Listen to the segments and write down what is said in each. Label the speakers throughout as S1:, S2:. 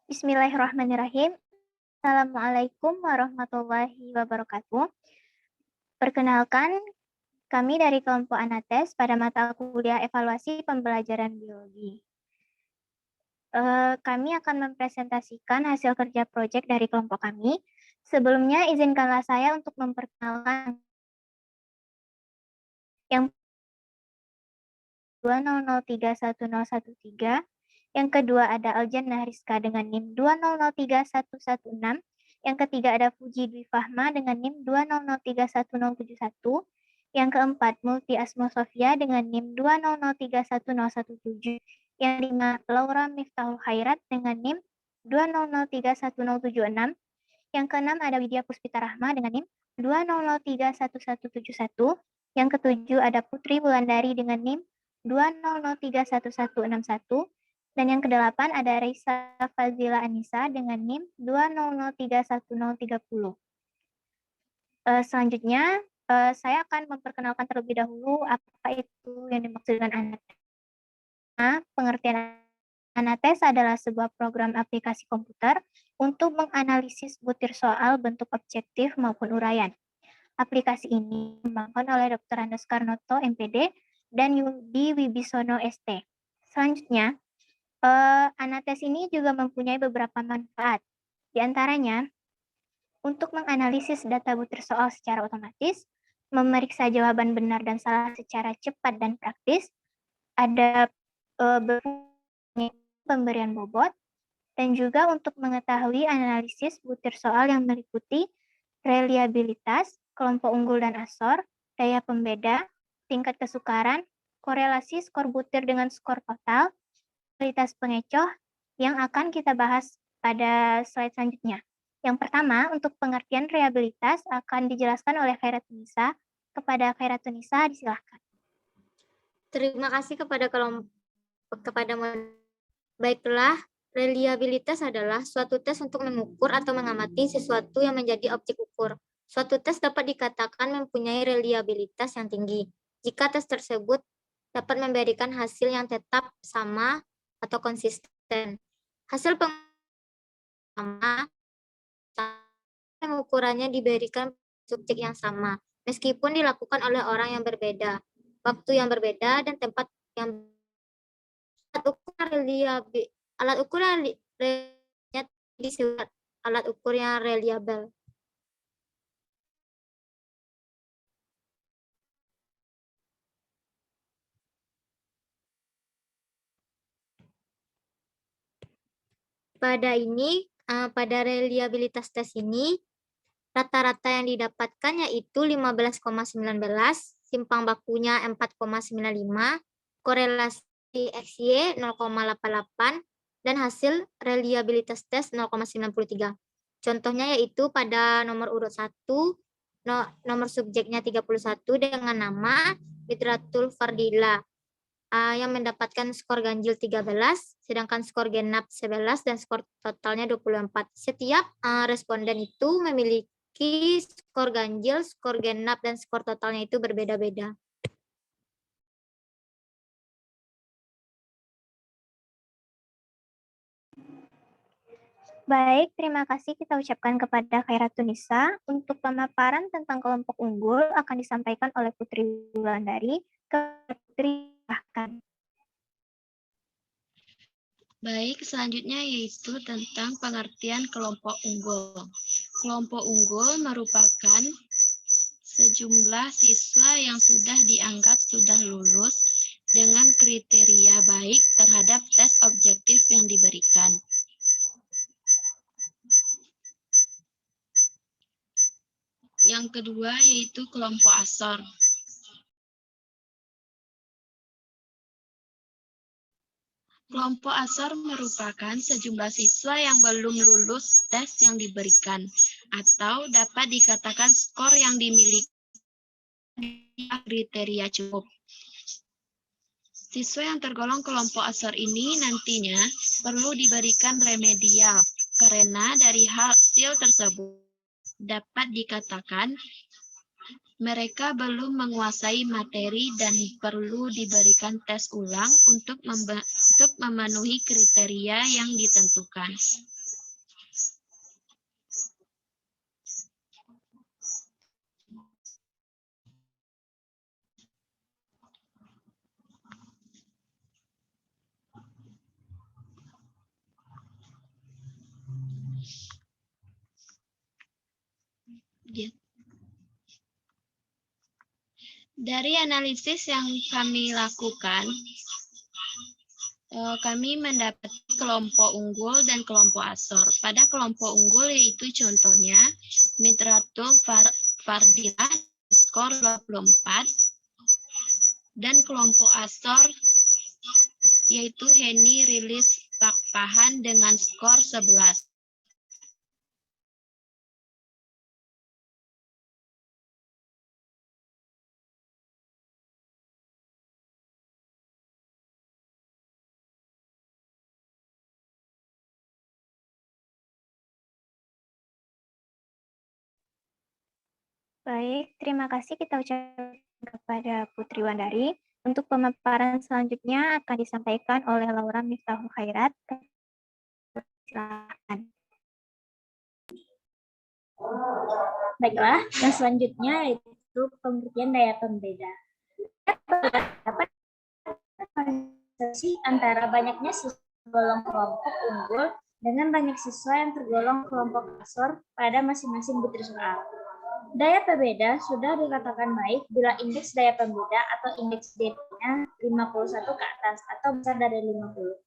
S1: Bismillahirrahmanirrahim. Assalamualaikum warahmatullahi wabarakatuh. Perkenalkan, kami dari kelompok Anates pada mata kuliah evaluasi pembelajaran biologi. Kami akan mempresentasikan hasil kerja proyek dari kelompok kami. Sebelumnya, izinkanlah saya untuk memperkenalkan yang 2003113. Yang kedua ada Aljannah Rizka dengan NIM 2003116. Yang ketiga ada Puji Dwi Fahma dengan NIM 2003171. Yang keempat Multi Asmo Sofia dengan NIM 2003117. Yang lima Laura Miftahul Khairat dengan NIM 2003176. Yang keenam ada Widya Puspita Rahma dengan NIM 2003171. Yang ketujuh ada Putri Wulandari dengan NIM 200311161. Dan yang kedelapan ada Reisa Fazila Anissa dengan NIM 2003130. Selanjutnya, saya akan memperkenalkan terlebih dahulu apa itu yang dimaksud dengan Anates. Pengertian Anates adalah sebuah program aplikasi komputer untuk menganalisis butir soal bentuk objektif maupun uraian. Aplikasi ini dikembangkan oleh Dr. Andes Karnoto, MPD, dan Yudi Wibisono, ST. Selanjutnya, Anates ini juga mempunyai beberapa manfaat. Di antaranya, untuk menganalisis data butir soal secara otomatis, memeriksa jawaban benar dan salah secara cepat dan praktis, ada pemberian bobot, dan juga untuk mengetahui analisis butir soal yang meliputi reliabilitas, kelompok unggul dan asor, daya pembeda, tingkat kesukaran, korelasi skor butir dengan skor total, kualitas pengecoh yang akan kita bahas pada slide selanjutnya. Yang pertama, untuk pengertian reliabilitas akan dijelaskan oleh Khairatun-Nisa. Kepada Khairatun-Nisa, disilahkan.
S2: Terima kasih kepada Baiklah, reliabilitas adalah suatu tes untuk mengukur atau mengamati sesuatu yang menjadi objek ukur. Suatu tes dapat dikatakan mempunyai reliabilitas yang tinggi jika tes tersebut dapat memberikan hasil yang tetap sama atau konsisten. Hasil pengukurannya diberikan subjek yang sama, meskipun dilakukan oleh orang yang berbeda, waktu yang berbeda, dan tempat yang alat ukur yang disebut alat ukur yang reliable. Pada reliabilitas tes ini, rata-rata yang didapatkan yaitu 15,19, simpang bakunya 4,95, korelasi XY 0,88, dan hasil reliabilitas tes 0,93. Contohnya yaitu pada nomor urut 1, nomor subjeknya 31 dengan nama Fitratul Fardila, yang mendapatkan skor ganjil 13, sedangkan skor genap 11, dan skor totalnya 24. Setiap responden itu memiliki skor ganjil, skor genap, dan skor totalnya itu berbeda-beda.
S1: Baik, terima kasih kita ucapkan kepada Khairatun-Nisa. Untuk pemaparan tentang kelompok unggul akan disampaikan oleh Putri Wulandari. Putri, silahkan.
S3: Baik, selanjutnya yaitu tentang pengertian kelompok unggul. Kelompok unggul merupakan sejumlah siswa yang sudah dianggap sudah lulus dengan kriteria baik terhadap tes objektif yang diberikan. Yang kedua yaitu kelompok asor. Kelompok asor merupakan sejumlah siswa yang belum lulus tes yang diberikan atau dapat dikatakan skor yang dimiliki kriteria cukup. Siswa yang tergolong kelompok asor ini nantinya perlu diberikan remedial karena dari hasil tersebut dapat dikatakan Mereka belum menguasai materi dan perlu diberikan tes ulang untuk memenuhi kriteria yang ditentukan. Dari analisis yang kami lakukan, kami mendapat kelompok unggul dan kelompok asor. Pada kelompok unggul yaitu contohnya Mitratul Fardilah skor 24 dan kelompok asor yaitu Heni Rilis Pakpahan dengan skor 11.
S1: Baik, terima kasih kita ucapkan kepada Putri Wandari. Untuk pemaparan selanjutnya akan disampaikan oleh Laura Miftahul Khairat. Silakan.
S4: Baiklah, yang selanjutnya yaitu pengertian daya pembeda. Dapat asosiasi antara banyaknya siswa tergolong kelompok unggul dengan banyak siswa yang tergolong kelompok asor pada masing-masing butir soal. Daya pembeda sudah dikatakan baik bila indeks daya pembeda atau indeks D-nya 51 ke atas atau besar dari 50.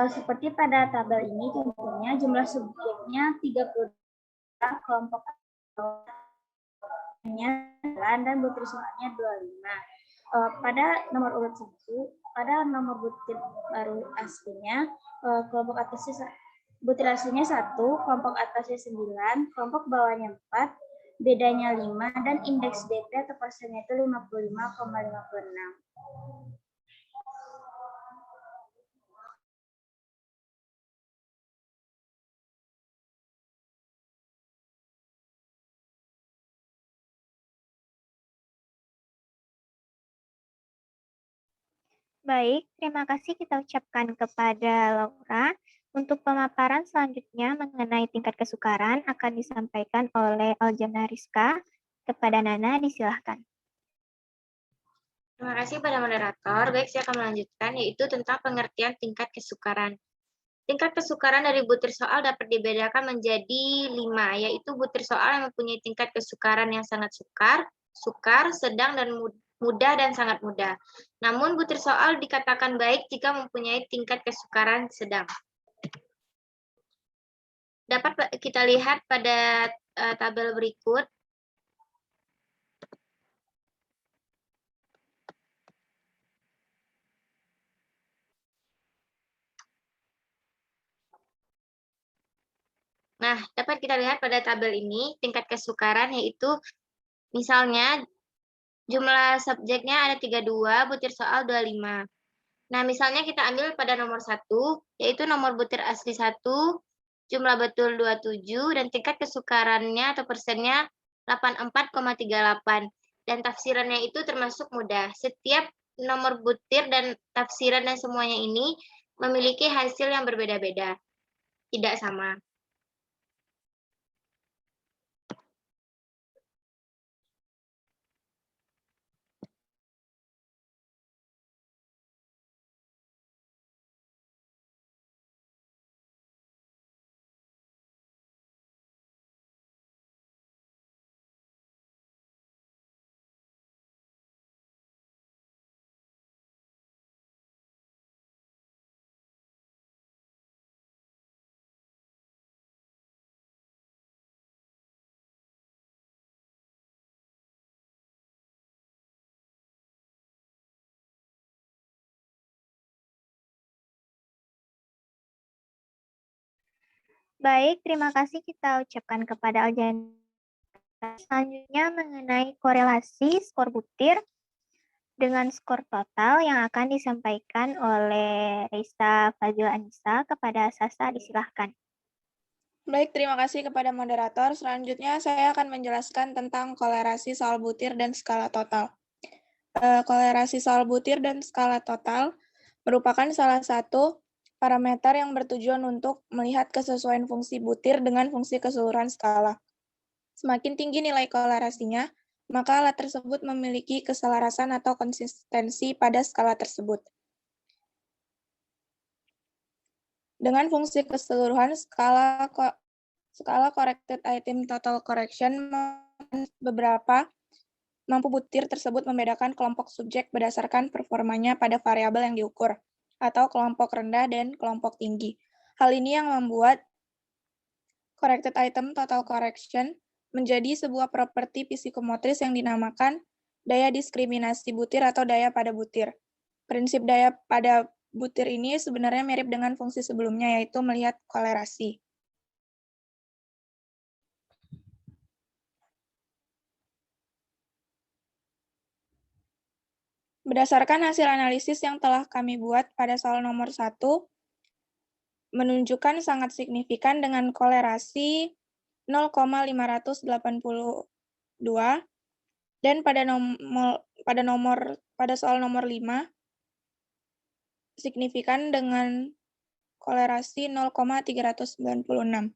S4: Seperti pada tabel ini, contohnya jumlah subjeknya 30, kelompok dan butir soalnya 25. Pada nomor urut 1, pada nomor butir baru aslinya, kelompok atasnya butir aslinya 1, kelompok atasnya 9, kelompok bawahnya 4, bedanya 5, dan indeks DP atau persennya itu 55,56.
S1: Baik, terima kasih kita ucapkan kepada Laura. Untuk pemaparan selanjutnya mengenai tingkat kesukaran akan disampaikan oleh Aljana Rizka. Kepada Nana, disilahkan.
S2: Terima kasih pada moderator. Baik, saya akan melanjutkan, yaitu tentang pengertian tingkat kesukaran. Tingkat kesukaran dari butir soal dapat dibedakan menjadi 5, yaitu butir soal yang mempunyai tingkat kesukaran yang sangat sukar, sedang, dan mudah dan sangat mudah. Namun butir soal dikatakan baik jika mempunyai tingkat kesukaran sedang. Dapat kita lihat pada tabel berikut. Nah, dapat kita lihat pada tabel ini tingkat kesukaran yaitu misalnya jumlah subjeknya ada 32, butir soal 25. Nah, misalnya kita ambil pada nomor 1, yaitu nomor butir asli 1, jumlah betul 27, dan tingkat kesukarannya atau persennya 84,38. Dan tafsirannya itu termasuk mudah. Setiap nomor butir dan tafsiran dan semuanya ini memiliki hasil yang berbeda-beda, tidak sama.
S1: Baik, terima kasih kita ucapkan kepada Aljan. Selanjutnya mengenai korelasi skor butir dengan skor total yang akan disampaikan oleh Reisa Fazila Anissa kepada Sasa, disilahkan.
S5: Baik, terima kasih kepada moderator. Selanjutnya saya akan menjelaskan tentang kolerasi soal butir dan skala total. Kolerasi soal butir dan skala total merupakan salah satu parameter yang bertujuan untuk melihat kesesuaian fungsi butir dengan fungsi keseluruhan skala. Semakin tinggi nilai kolerasinya, maka alat tersebut memiliki keselarasan atau konsistensi pada skala tersebut. Dengan fungsi keseluruhan, skala corrected item total correction beberapa mampu butir tersebut membedakan kelompok subjek berdasarkan performanya pada variabel yang diukur, atau kelompok rendah dan kelompok tinggi. Hal ini yang membuat corrected item total correction menjadi sebuah properti psikomotris yang dinamakan daya diskriminasi butir atau daya pada butir. Prinsip daya pada butir ini sebenarnya mirip dengan fungsi sebelumnya, yaitu melihat kolerasi. Berdasarkan hasil analisis yang telah kami buat pada soal nomor 1, menunjukkan sangat signifikan dengan kolerasi 0,582 dan pada soal nomor 5 signifikan dengan kolerasi 0,396.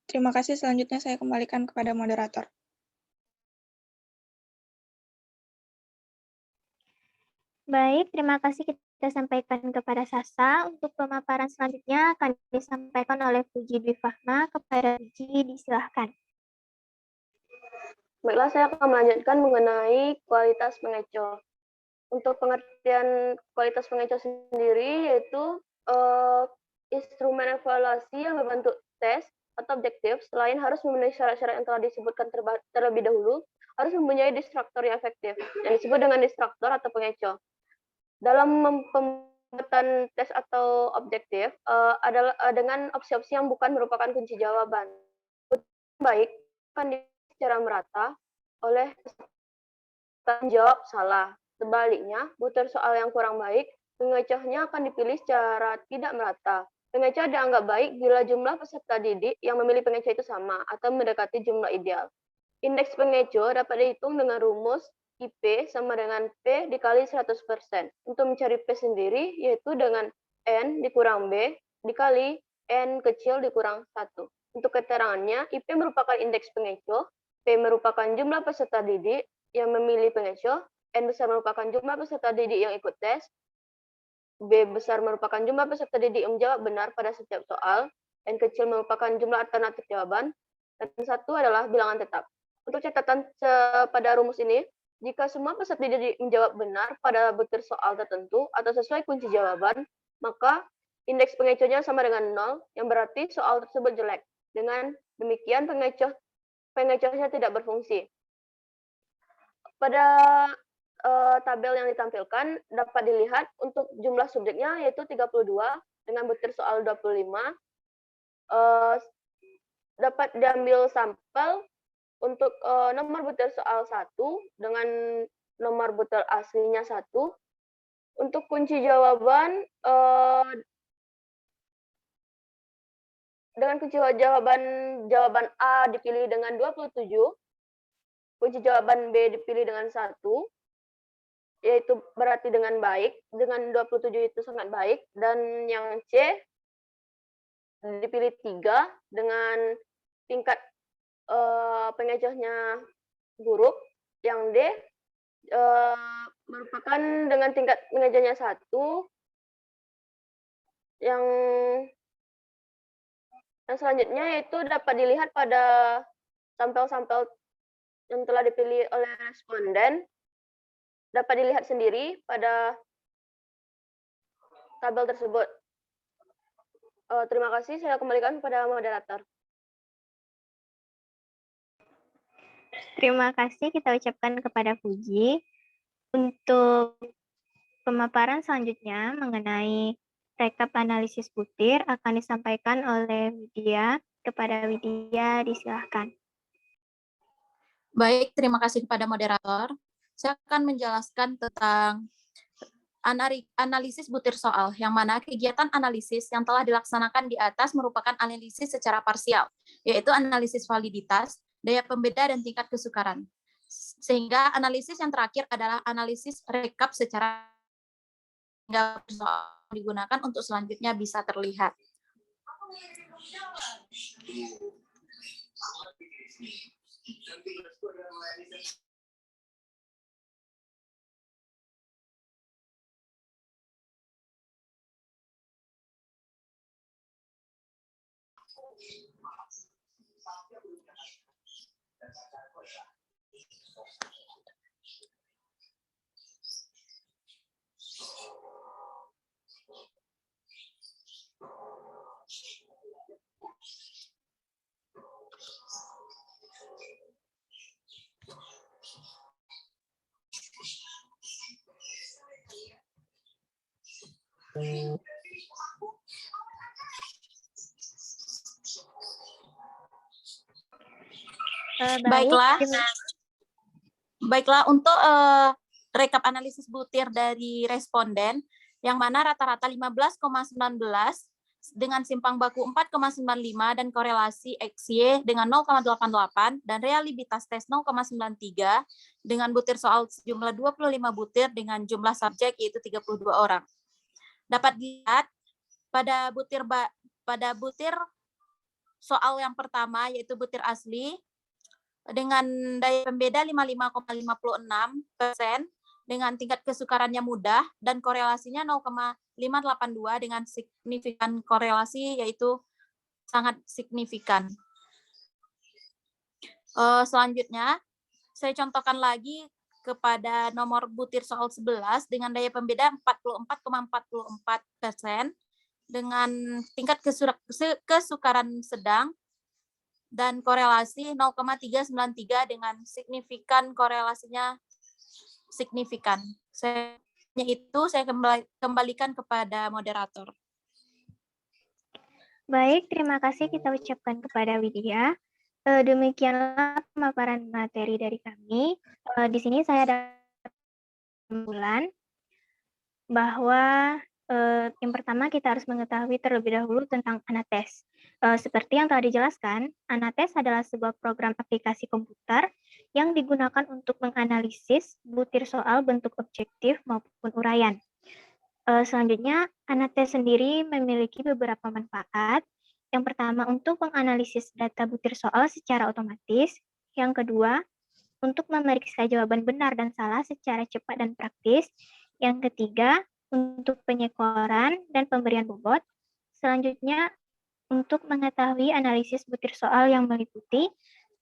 S5: Terima kasih, selanjutnya saya kembalikan kepada moderator.
S1: Baik, terima kasih kita sampaikan kepada Sasa. Untuk pemaparan selanjutnya akan disampaikan oleh Puji Dwi Fahma. Kepada Puji, disilahkan.
S6: Baiklah, saya akan melanjutkan mengenai kualitas pengecoh. Untuk pengertian kualitas pengecoh sendiri yaitu instrumen evaluasi yang berbentuk tes atau objektif selain harus memenuhi syarat-syarat yang telah disebutkan terlebih dahulu, harus mempunyai destruktor yang efektif yang disebut dengan destruktor atau pengecoh. Dalam pembuatan tes atau objektif adalah dengan opsi-opsi yang bukan merupakan kunci jawaban. Baik akan secara merata oleh jawab salah. Sebaliknya, butir soal yang kurang baik, pengecohnya akan dipilih secara tidak merata. Pengecoh dianggap baik bila jumlah peserta didik yang memilih pengecoh itu sama atau mendekati jumlah ideal. Indeks pengecoh dapat dihitung dengan rumus IP sama dengan P dikali 100%. Untuk mencari P sendiri, yaitu dengan N dikurang B dikali N kecil dikurang 1. Untuk keterangannya, IP merupakan indeks pengecoh, P merupakan jumlah peserta didik yang memilih pengecoh, N besar merupakan jumlah peserta didik yang ikut tes, B besar merupakan jumlah peserta didik yang menjawab benar pada setiap soal, N kecil merupakan jumlah alternatif jawaban, dan 1 adalah bilangan tetap. Untuk catatan pada rumus ini, jika semua peserta didik menjawab benar pada butir soal tertentu atau sesuai kunci jawaban, maka indeks pengecohnya sama dengan 0, yang berarti soal tersebut jelek. Dengan demikian pengecohnya tidak berfungsi. Pada tabel yang ditampilkan dapat dilihat untuk jumlah subjeknya yaitu 32 dengan butir soal 25. Dapat diambil sampel untuk nomor butir soal 1 dengan nomor butir aslinya 1. Untuk kunci jawaban dengan kunci jawaban A dipilih dengan 27, kunci jawaban B dipilih dengan 1, yaitu berarti dengan baik, dengan 27 itu sangat baik, dan yang C dipilih 3 dengan tingkat pengecohnya buruk, yang D merupakan dengan tingkat pengecohnya 1, yang selanjutnya yaitu dapat dilihat pada sampel-sampel yang telah dipilih oleh responden, dapat dilihat sendiri pada tabel tersebut. Terima kasih, saya kembalikan kepada moderator.
S1: Terima kasih kita ucapkan kepada Puji. Untuk pemaparan selanjutnya mengenai rekap analisis butir akan disampaikan oleh Widya. Kepada Widya, disilahkan.
S7: Baik, terima kasih kepada moderator. Saya akan menjelaskan tentang analisis butir soal, yang mana kegiatan analisis yang telah dilaksanakan di atas merupakan analisis secara parsial, yaitu analisis validitas, daya pembeda, dan tingkat kesukaran. Sehingga analisis yang terakhir adalah analisis rekap secara soal digunakan untuk selanjutnya bisa terlihat. Baiklah, untuk rekap analisis butir dari responden, yang mana rata-rata 15,19 dengan simpang baku 4,95 dan korelasi XY dengan 0,88 dan realitas tes 0,93 dengan butir soal sejumlah 25 butir dengan jumlah subjek yaitu 32 orang. Dapat dilihat pada butir soal yang pertama yaitu butir asli dengan daya pembeda 55,56% dengan tingkat kesukarannya mudah dan korelasinya 0,582 dengan signifikan korelasi yaitu sangat signifikan. Selanjutnya, saya contohkan lagi kepada nomor butir soal 11 dengan daya pembeda 44,44% dengan tingkat kesukaran sedang dan korelasi 0,393 dengan signifikan korelasinya signifikan. Saya kembalikan kepada moderator.
S1: Baik, terima kasih kita ucapkan kepada Widya. Demikianlah pemaparan materi dari kami. Di sini saya ada kesimpulan bahwa yang pertama kita harus mengetahui terlebih dahulu tentang Anates. Seperti yang telah dijelaskan, Anates adalah sebuah program aplikasi komputer yang digunakan untuk menganalisis butir soal bentuk objektif maupun uraian. Selanjutnya, Anates sendiri memiliki beberapa manfaat. Yang pertama, untuk menganalisis data butir soal secara otomatis. Yang kedua, untuk memeriksa jawaban benar dan salah secara cepat dan praktis. Yang ketiga, untuk penyekoran dan pemberian bobot. Selanjutnya, untuk mengetahui analisis butir soal yang meliputi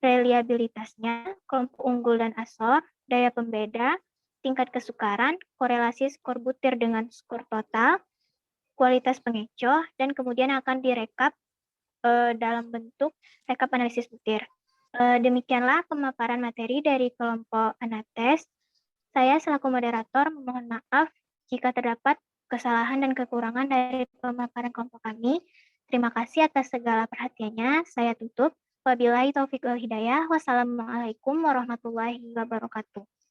S1: reliabilitasnya, kelompok unggul dan asor, daya pembeda, tingkat kesukaran, korelasi skor butir dengan skor total, kualitas pengecoh, dan kemudian akan direkap dalam bentuk rekap analisis butir. Demikianlah pemaparan materi dari kelompok Anates. Saya selaku moderator memohon maaf jika terdapat kesalahan dan kekurangan dari pemaparan kelompok kami. Terima kasih atas segala perhatiannya. Saya tutup. Wabillahi taufiq wal hidayah. Wassalamualaikum warahmatullahi wabarakatuh.